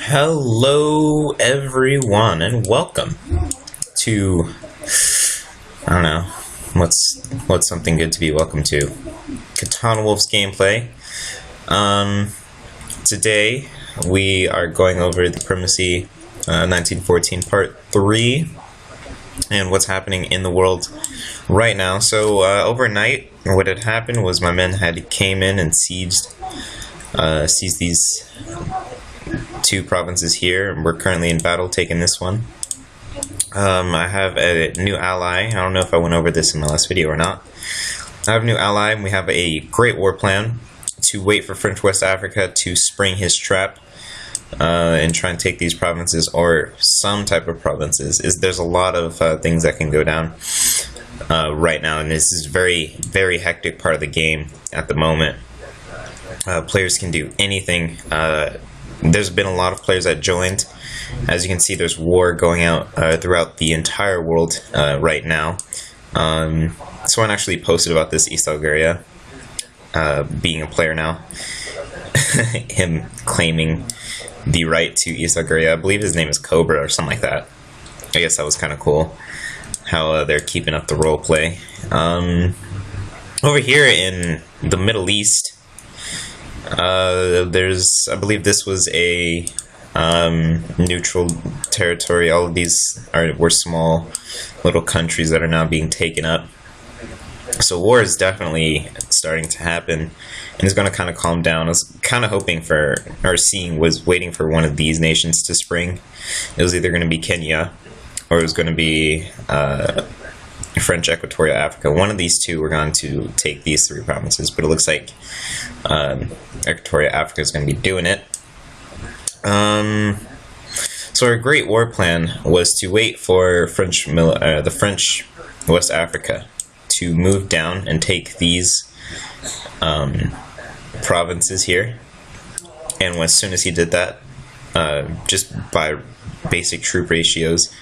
Hello everyone and welcome to I don't know what's something good to be welcome to. Katana Wolf's gameplay. Today we are going over the Supremacy 1914 part 3 and what's happening in the world right now. So overnight what had happened was my men came in and seized these two provinces here, and we're currently in battle taking this one. I have a new ally. I don't know if I went over this in my last video or not. I have a new ally, and we have a great war plan to wait for French West Africa to spring his trap and try and take these provinces, or some type of provinces. There's a lot of things that can go down right now, and this is very hectic part of the game at the moment. Players can do anything. There's been a lot of players that joined. As you can see, there's war going out throughout the entire world right now. Someone actually posted about this East Algeria being a player now. Him claiming the right to East Algeria. I believe his name is Cobra or something like that. I guess that was kind of cool how they're keeping up the role play. Over here in the Middle East, I believe this was a neutral territory. All of these were small little countries that are now being taken up. So war is definitely starting to happen, and it's going to kind of calm down. I was kind of hoping for, or waiting for one of these nations to spring. It was either going to be Kenya, or it was going to be French Equatorial Africa. One of these two were going to take these three provinces, but it looks like Equatorial Africa is going to be doing it. So our great war plan was to wait for the French West Africa to move down and take these provinces here. And as soon as he did that, just by basic troop ratios,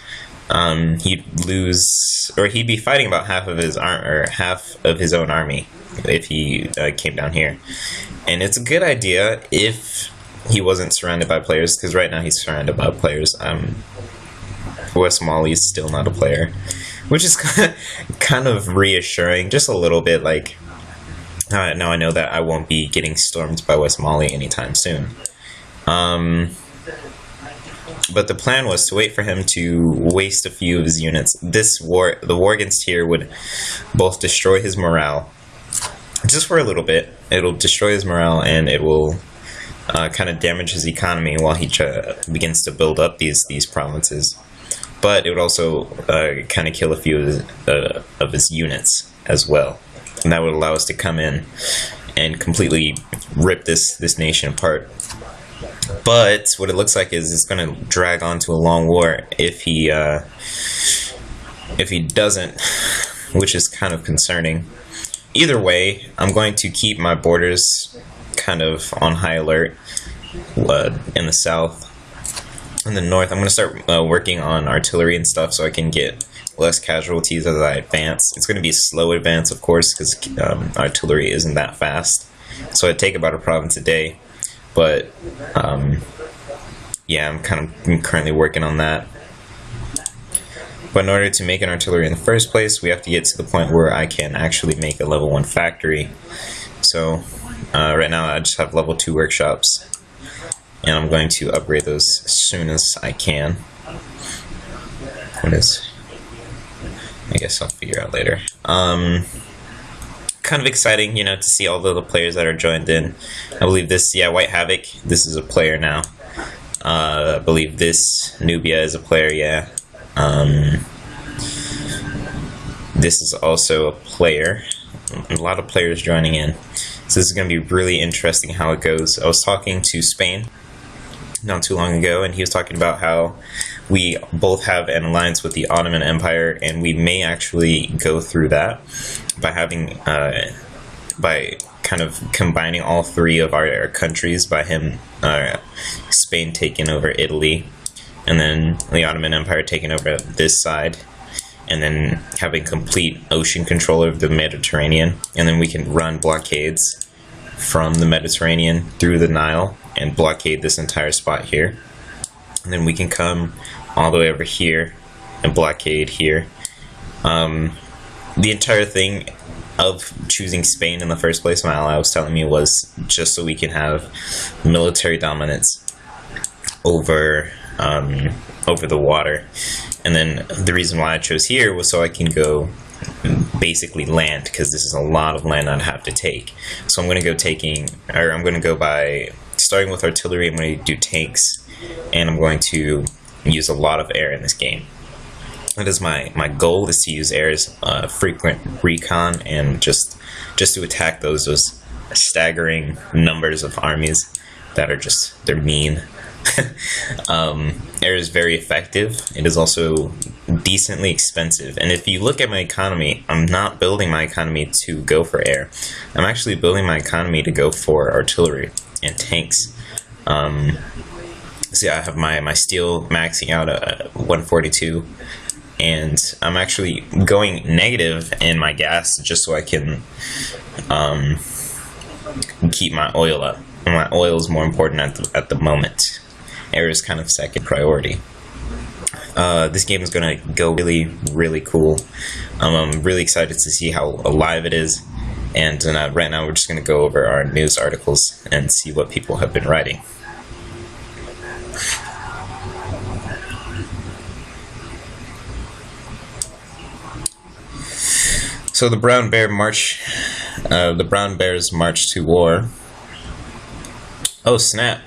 he'd lose, or he'd be fighting about half of his own army if he came down here. And it's a good idea if he wasn't surrounded by players, because right now he's surrounded by players. West Mali is still not a player, which is kind of reassuring, just a little bit. Like, now I know that I won't be getting stormed by West Mali anytime soon. But the plan was to wait for him to waste a few of his units. The war against here would both destroy his morale, just for a little bit. It'll destroy his morale, and it will kind of damage his economy while he begins to build up these provinces. But it would also kind of kill a few of his units as well, and that would allow us to come in and completely rip this nation apart. But what it looks like is it's going to drag on to a long war if he doesn't, which is kind of concerning. Either way, I'm going to keep my borders kind of on high alert in the south. In the north, I'm going to start working on artillery and stuff so I can get less casualties as I advance. It's going to be a slow advance, of course, because artillery isn't that fast. So I'd take about a province a day. But yeah, I'm currently working on that. But in order to make an artillery in the first place, we have to get to the point where I can actually make a level 1 factory. So right now I just have level 2 workshops, and I'm going to upgrade those as soon as I can. What is? I guess I'll figure out later. Kind of exciting, to see all the players that are joined in. I believe this, White Havoc, this is a player now. I believe this Nubia is a player, yeah. This is also a player. A lot of players joining in. So this is going to be really interesting how it goes. I was talking to Spain not too long ago, and he was talking about how we both have an alliance with the Ottoman Empire, and we may actually go through that by having by kind of combining all three of our countries, by Spain taking over Italy, and then the Ottoman Empire taking over this side, and then having complete ocean control over the Mediterranean, and then we can run blockades from the Mediterranean through the Nile and blockade this entire spot here. And then we can come all the way over here and blockade here. The entire thing of choosing Spain in the first place, my ally was telling me, was just so we can have military dominance over over the water. And then the reason why I chose here was so I can go basically land, because this is a lot of land I'd have to take. So I'm going to go by starting with artillery. I'm going to do tanks, and I'm going to use a lot of air in this game. That is my goal, is to use air as frequent recon, and just to attack those staggering numbers of armies that are they're mean. Air is very effective. It is also decently expensive, and if you look at my economy, I'm not building my economy to go for air. I'm actually building my economy to go for artillery and tanks. See, I have my steel maxing out at 142, and I'm actually going negative in my gas just so I can keep my oil up. And my oil is more important at the moment. Air is kind of second priority. This game is going to go really, really cool. I'm really excited to see how alive it is. And right now we're just going to go over our news articles and see what people have been writing. So the Brown Bears march to war. Oh snap!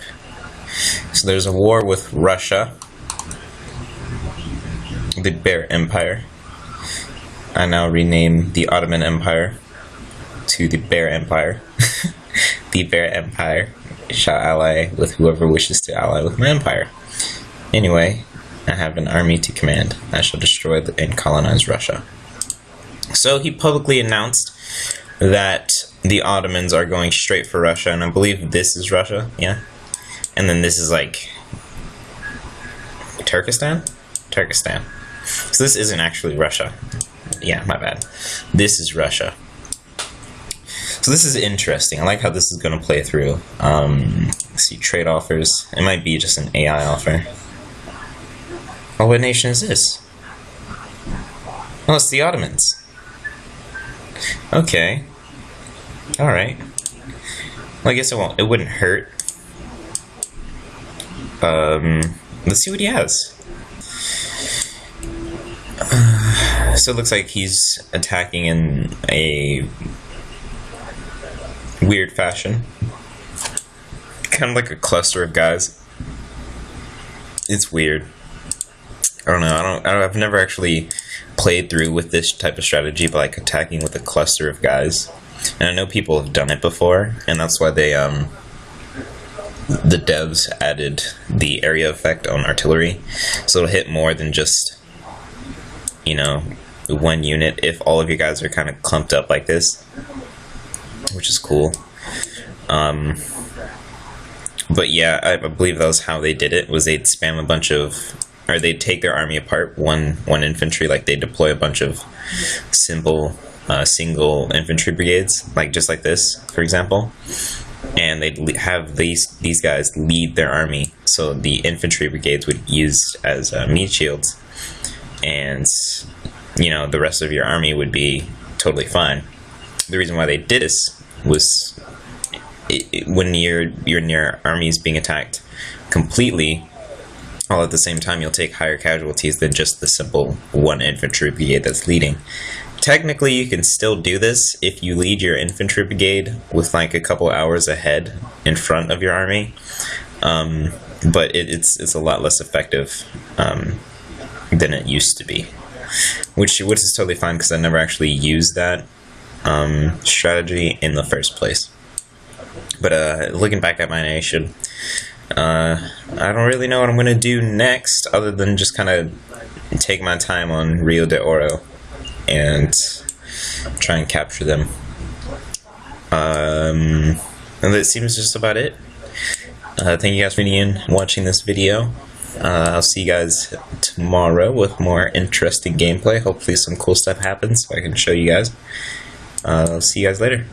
So there's a war with Russia, the Bear Empire. I now rename the Ottoman Empire to the Bear Empire. The Bear Empire shall ally with whoever wishes to ally with my empire. Anyway, I have an army to command. I shall destroy and colonize Russia. So he publicly announced that the Ottomans are going straight for Russia, and I believe this is Russia, yeah? And then this is like Turkestan? Turkestan. So this isn't actually Russia. Yeah, my bad. This is Russia. So this is interesting. I like how this is going to play through. Let's see, trade offers. It might be just an AI offer. Oh, what nation is this? Oh, it's the Ottomans. Okay. Alright. Well, I guess it wouldn't hurt. Let's see what he has. So it looks like he's attacking in a weird fashion. Kind of like a cluster of guys. It's weird. I don't know. I've never actually played through with this type of strategy, but like attacking with a cluster of guys. And I know people have done it before, and that's why they the devs added the area effect on artillery, so it'll hit more than just, you know, one unit if all of you guys are kind of clumped up like this, which is cool. But yeah, I believe that was how they did it, was they'd spam a bunch of, or they'd take their army apart, one infantry, like they deploy a bunch of single infantry brigades, like just like this, for example, and they'd have these guys lead their army, so the infantry brigades would be used as meat shields, and you know, the rest of your army would be totally fine. The reason why they did this was when your army is being attacked completely, all at the same time, you'll take higher casualties than just the simple one infantry brigade that's leading. Technically, you can still do this if you lead your infantry brigade with like a couple hours ahead in front of your army, but it's a lot less effective than it used to be, which is totally fine because I never actually used that strategy in the first place. But looking back at my nation, I don't really know what I'm going to do next other than just kind of take my time on Rio de Oro and try and capture them. And that seems just about it. Thank you guys for watching this video. I'll see you guys tomorrow with more interesting gameplay. Hopefully some cool stuff happens so I can show you guys. I'll see you guys later.